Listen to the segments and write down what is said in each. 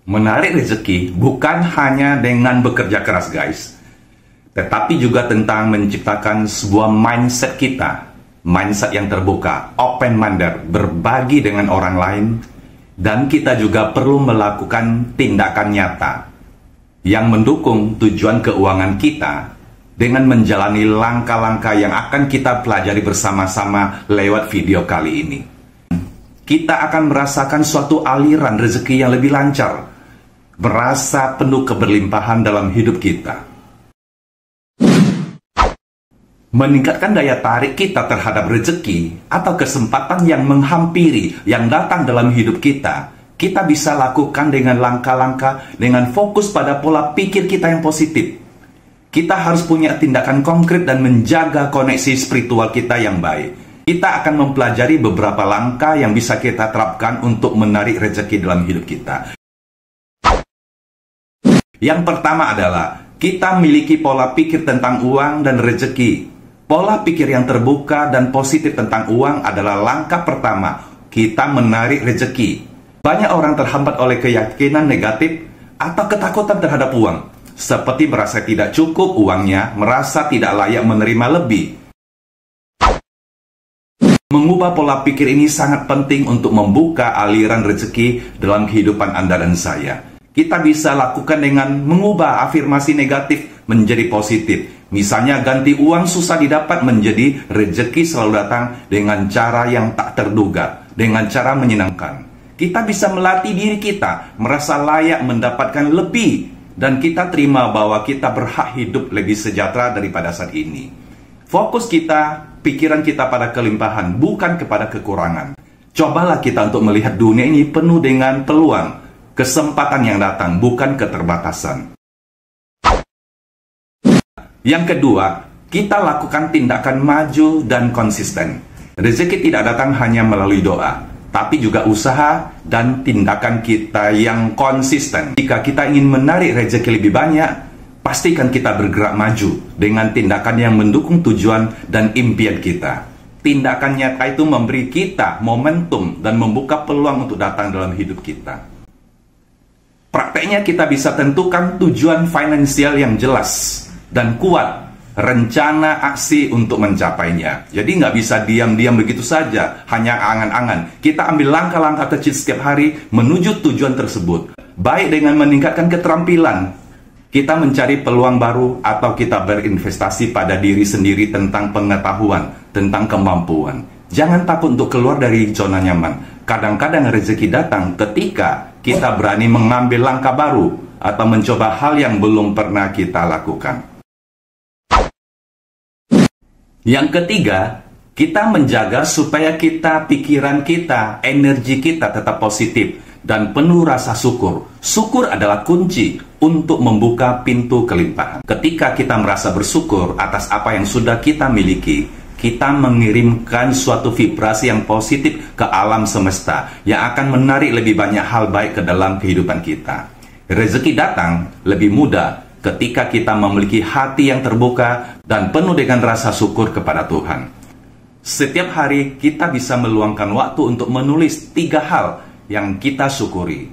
Menarik rezeki bukan hanya dengan bekerja keras, guys, tetapi juga tentang menciptakan sebuah mindset kita, mindset yang terbuka, open-minded, berbagi dengan orang lain, dan kita juga perlu melakukan tindakan nyata yang mendukung tujuan keuangan kita dengan menjalani langkah-langkah yang akan kita pelajari bersama-sama lewat video kali ini. Kita akan merasakan suatu aliran rezeki yang lebih lancar, merasa penuh keberlimpahan dalam hidup kita. Meningkatkan daya tarik kita terhadap rezeki atau kesempatan yang menghampiri, yang datang dalam hidup kita, kita bisa lakukan dengan langkah-langkah, dengan fokus pada pola pikir kita yang positif. Kita harus punya tindakan konkret dan menjaga koneksi spiritual kita yang baik. Kita akan mempelajari beberapa langkah yang bisa kita terapkan untuk menarik rezeki dalam hidup kita. Yang pertama adalah, kita miliki pola pikir tentang uang dan rezeki. Pola pikir yang terbuka dan positif tentang uang adalah langkah pertama kita menarik rezeki. Banyak orang terhambat oleh keyakinan negatif atau ketakutan terhadap uang, seperti merasa tidak cukup uangnya, merasa tidak layak menerima lebih. Mengubah pola pikir ini sangat penting untuk membuka aliran rezeki dalam kehidupan Anda dan saya. Kita bisa lakukan dengan mengubah afirmasi negatif menjadi positif. Misalnya ganti uang susah didapat menjadi rezeki selalu datang dengan cara yang tak terduga, dengan cara menyenangkan. Kita bisa melatih diri kita merasa layak mendapatkan lebih, dan kita terima bahwa kita berhak hidup lebih sejahtera daripada saat ini. Fokus kita, pikiran kita pada kelimpahan, bukan kepada kekurangan. Cobalah kita untuk melihat dunia ini penuh dengan peluang, kesempatan yang datang, bukan keterbatasan. Yang kedua, kita lakukan tindakan maju dan konsisten. Rezeki tidak datang hanya melalui doa, tapi juga usaha dan tindakan kita yang konsisten. Jika kita ingin menarik rezeki lebih banyak, pastikan kita bergerak maju dengan tindakan yang mendukung tujuan dan impian kita. Tindakan nyata itu memberi kita momentum dan membuka peluang untuk datang dalam hidup kita. Prakteknya kita bisa tentukan tujuan finansial yang jelas dan kuat, rencana aksi untuk mencapainya. Jadi nggak bisa diam-diam begitu saja, hanya angan-angan. Kita ambil langkah-langkah kecil setiap hari menuju tujuan tersebut. Baik dengan meningkatkan keterampilan, kita mencari peluang baru, atau kita berinvestasi pada diri sendiri tentang pengetahuan, tentang kemampuan. Jangan takut untuk keluar dari zona nyaman. Kadang-kadang rezeki datang ketika kita berani mengambil langkah baru atau mencoba hal yang belum pernah kita lakukan. Yang ketiga, kita menjaga supaya pikiran kita, energi kita tetap positif dan penuh rasa syukur. Syukur adalah kunci untuk membuka pintu kelimpahan. Ketika kita merasa bersyukur atas apa yang sudah kita miliki, kita mengirimkan suatu vibrasi yang positif ke alam semesta yang akan menarik lebih banyak hal baik ke dalam kehidupan kita. Rezeki datang lebih mudah ketika kita memiliki hati yang terbuka dan penuh dengan rasa syukur kepada Tuhan. Setiap hari kita bisa meluangkan waktu untuk menulis 3 hal yang kita syukuri.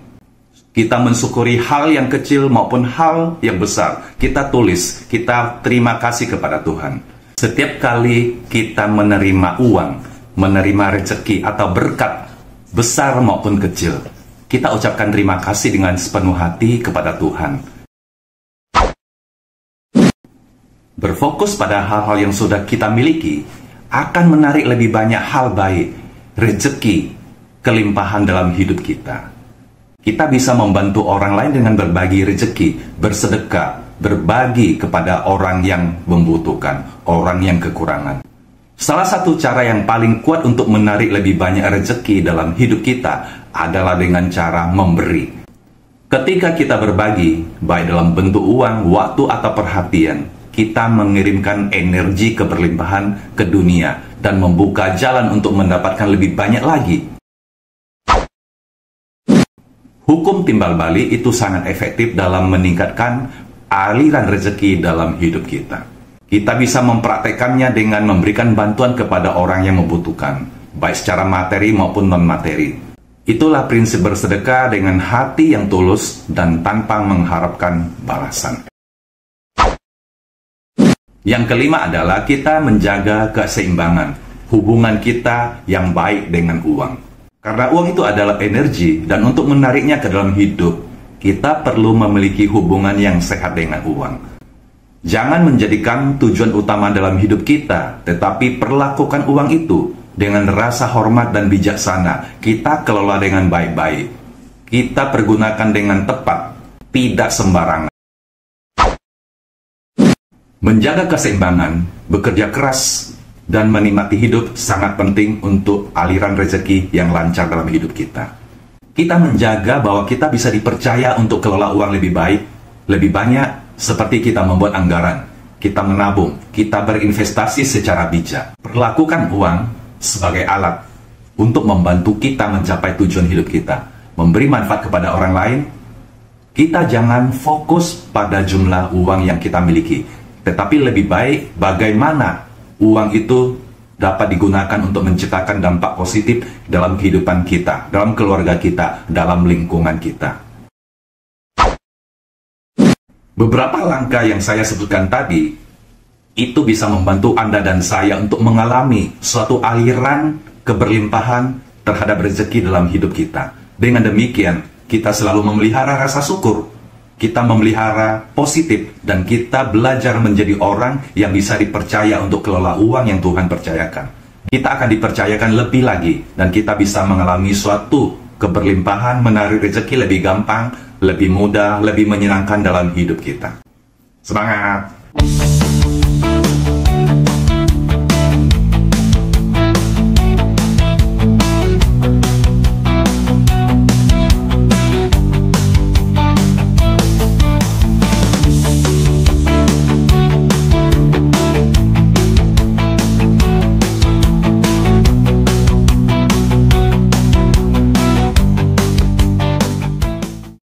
Kita mensyukuri hal yang kecil maupun hal yang besar. Kita tulis, kita terima kasih kepada Tuhan. Setiap kali kita menerima uang, menerima rezeki atau berkat, besar maupun kecil, kita ucapkan terima kasih dengan sepenuh hati kepada Tuhan. Berfokus pada hal-hal yang sudah kita miliki akan menarik lebih banyak hal baik, rezeki, kelimpahan dalam hidup kita. Kita bisa membantu orang lain dengan berbagi rezeki, bersedekah, berbagi kepada orang yang membutuhkan, orang yang kekurangan. Salah satu cara yang paling kuat untuk menarik lebih banyak rezeki dalam hidup kita adalah dengan cara memberi. Ketika kita berbagi, baik dalam bentuk uang, waktu, atau perhatian, kita mengirimkan energi keberlimpahan ke dunia dan membuka jalan untuk mendapatkan lebih banyak lagi. Hukum timbal balik itu sangat efektif dalam meningkatkan aliran rezeki dalam hidup kita. Kita bisa mempraktekannya dengan memberikan bantuan kepada orang yang membutuhkan, baik secara materi maupun non-materi. Itulah prinsip bersedekah dengan hati yang tulus dan tanpa mengharapkan balasan. Yang kelima adalah kita menjaga keseimbangan hubungan kita yang baik dengan uang. Karena uang itu adalah energi, dan untuk menariknya ke dalam hidup, kita perlu memiliki hubungan yang sehat dengan uang. Jangan menjadikan tujuan utama dalam hidup kita, tetapi perlakukan uang itu dengan rasa hormat dan bijaksana. Kita kelola dengan baik-baik. Kita pergunakan dengan tepat, tidak sembarangan. Menjaga keseimbangan, bekerja keras, dan menikmati hidup sangat penting untuk aliran rezeki yang lancar dalam hidup kita. Kita menjaga bahwa kita bisa dipercaya untuk kelola uang lebih baik, lebih banyak, seperti kita membuat anggaran, kita menabung, kita berinvestasi secara bijak. Perlakukan uang sebagai alat untuk membantu kita mencapai tujuan hidup kita, memberi manfaat kepada orang lain. Kita jangan fokus pada jumlah uang yang kita miliki, tetapi lebih baik bagaimana uang itu dapat digunakan untuk menciptakan dampak positif dalam kehidupan kita, dalam keluarga kita, dalam lingkungan kita. Beberapa langkah yang saya sebutkan tadi, itu bisa membantu Anda dan saya untuk mengalami suatu aliran keberlimpahan terhadap rezeki dalam hidup kita. Dengan demikian, kita selalu memelihara rasa syukur, kita memelihara positif, dan kita belajar menjadi orang yang bisa dipercaya untuk kelola uang yang Tuhan percayakan. Kita akan dipercayakan lebih lagi, dan kita bisa mengalami suatu keberlimpahan, menarik rezeki lebih gampang, lebih mudah, lebih menyenangkan dalam hidup kita. Semangat!